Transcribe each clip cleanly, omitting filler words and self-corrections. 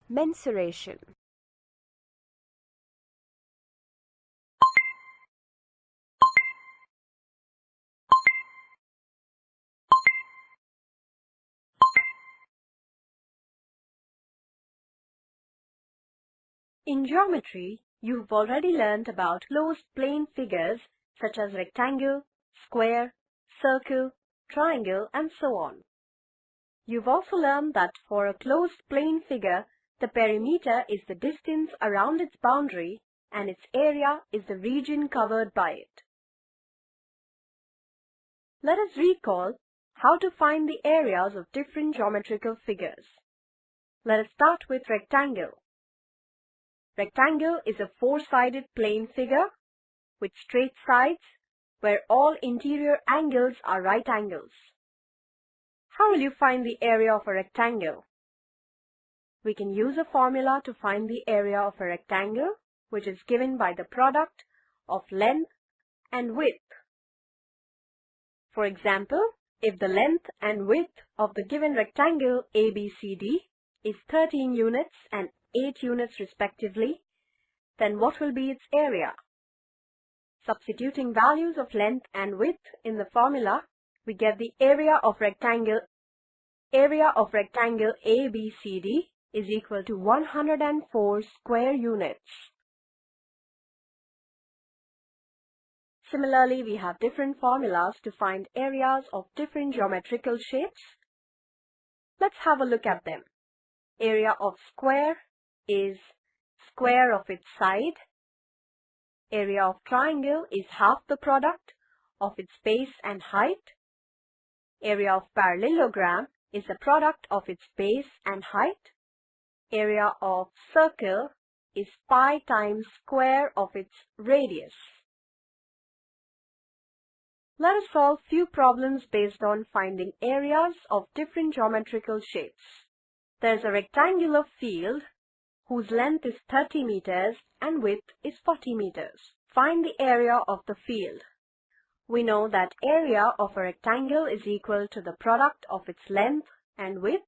Mensuration. In geometry, you've already learned about closed plane figures such as rectangle, square, circle, triangle, and so on. You've also learned that for a closed plane figure, the perimeter is the distance around its boundary and its area is the region covered by it. Let us recall how to find the areas of different geometrical figures. Let us start with rectangle. Rectangle is a four-sided plane figure with straight sides where all interior angles are right angles. How will you find the area of a rectangle? We can use a formula to find the area of a rectangle, which is given by the product of length and width. For example, if the length and width of the given rectangle ABCD is 13 units and 8 units respectively, then what will be its area? Substituting values of length and width in the formula, we get the area of rectangle ABCD is equal to 104 square units. Similarly, we have different formulas to find areas of different geometrical shapes. Let's have a look at them. Area of square is square of its side. Area of triangle is half the product of its base and height. Area of parallelogram is the product of its base and height. Area of circle is pi times square of its radius. Let us solve few problems based on finding areas of different geometrical shapes. There is a rectangular field whose length is 30 meters and width is 40 meters. Find the area of the field. We know that area of a rectangle is equal to the product of its length and width.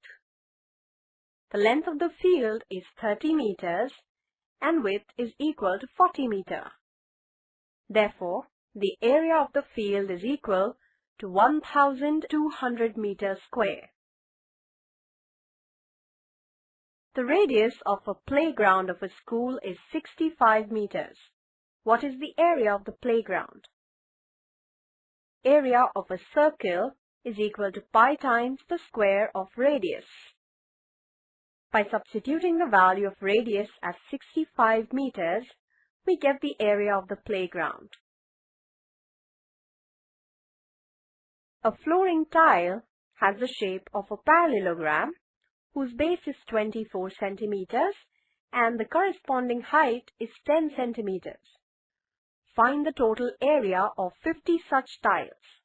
The length of the field is 30 meters and width is equal to 40 meters. Therefore, the area of the field is equal to 1,200 meters square. The radius of a playground of a school is 65 meters. What is the area of the playground? Area of a circle is equal to pi times the square of radius. By substituting the value of radius as 65 meters, we get the area of the playground. A flooring tile has the shape of a parallelogram whose base is 24 centimeters and the corresponding height is 10 centimeters. Find the total area of 50 such tiles.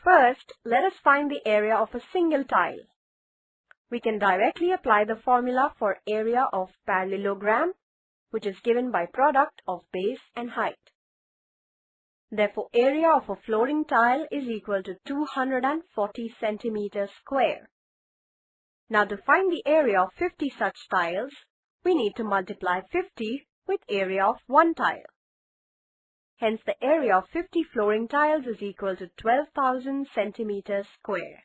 First, let us find the area of a single tile. We can directly apply the formula for area of parallelogram, which is given by product of base and height. Therefore, area of a flooring tile is equal to 240 centimeters square. Now, to find the area of 50 such tiles, we need to multiply 50 with area of one tile. Hence, the area of 50 flooring tiles is equal to 12,000 centimeters square.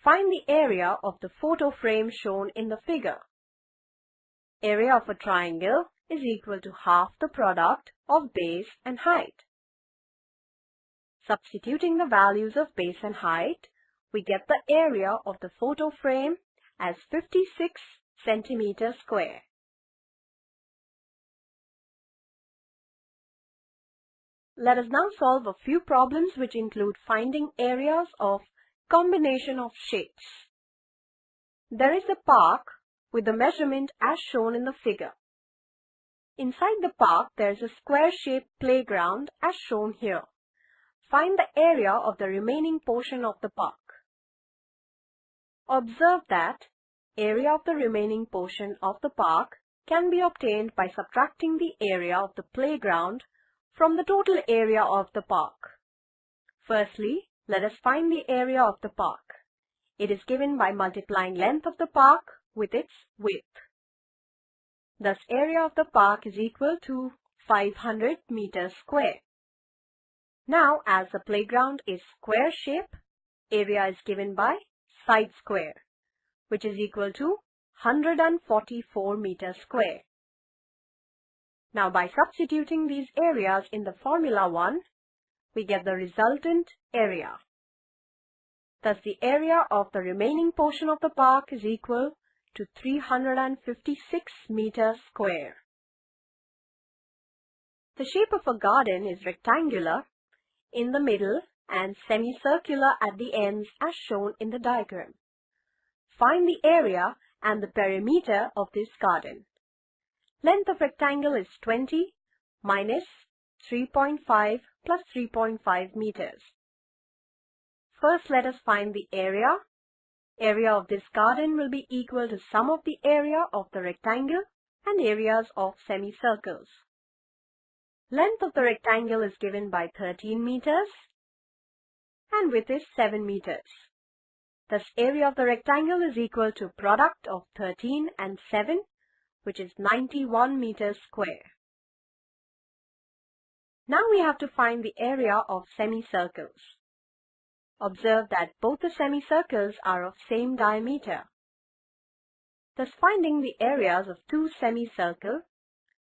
Find the area of the photo frame shown in the figure. Area of a triangle is equal to half the product of base and height. Substituting the values of base and height, we get the area of the photo frame as 56 centimeters square. Let us now solve a few problems which include finding areas of combination of shapes. There is a park with the measurement as shown in the figure. Inside the park, there is a square-shaped playground as shown here. Find the area of the remaining portion of the park. Observe that area of the remaining portion of the park can be obtained by subtracting the area of the playground from the total area of the park. Firstly, let us find the area of the park. It is given by multiplying length of the park with its width. Thus, area of the park is equal to 500 meters square. Now, as the playground is square shape, area is given by side square, which is equal to 144 meters square. Now, by substituting these areas in the Formula 1, we get the resultant area. Thus, the area of the remaining portion of the park is equal to 356 meters square. The shape of a garden is rectangular in the middle and semicircular at the ends as shown in the diagram. Find the area and the perimeter of this garden. Length of rectangle is 20 minus 3.5 plus 3.5 meters. First, let us find the area. Area of this garden will be equal to sum of the area of the rectangle and areas of semicircles. Length of the rectangle is given by 13 meters and width is 7 meters. Thus, area of the rectangle is equal to product of 13 and 7, which is 91 meters square. Now we have to find the area of semicircles. Observe that both the semicircles are of same diameter. Thus, finding the areas of two semicircles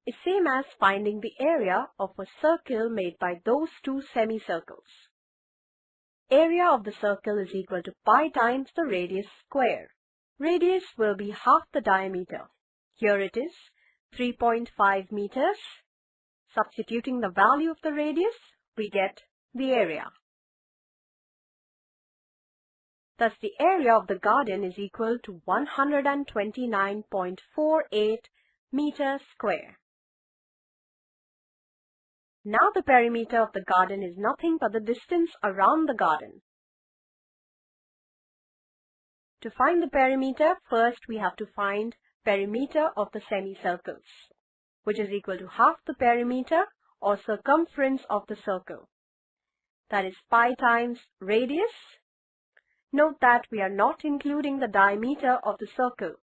is same as finding the area of a circle made by those two semicircles. Area of the circle is equal to pi times the radius square. Radius will be half the diameter. Here it is 3.5 meters. Substituting the value of the radius, we get the area. Thus, the area of the garden is equal to 129.48 meters square. Now the perimeter of the garden is nothing but the distance around the garden. To find the perimeter, first we have to find perimeter of the semicircles, which is equal to half the perimeter or circumference of the circle. That is pi times radius. Note that we are not including the diameter of the circle.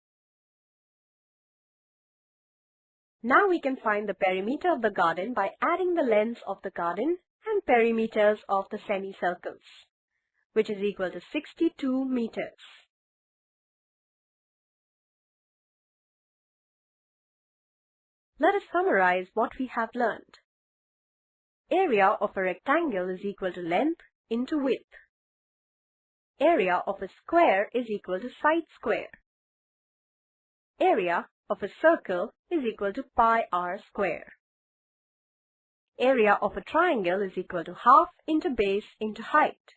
Now we can find the perimeter of the garden by adding the lengths of the garden and perimeters of the semicircles, which is equal to 62 meters. Let us summarize what we have learned. Area of a rectangle is equal to length into width. Area of a square is equal to side square. Area of a circle is equal to pi r square. Area of a triangle is equal to half into base into height.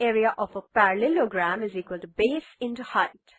Area of a parallelogram is equal to base into height.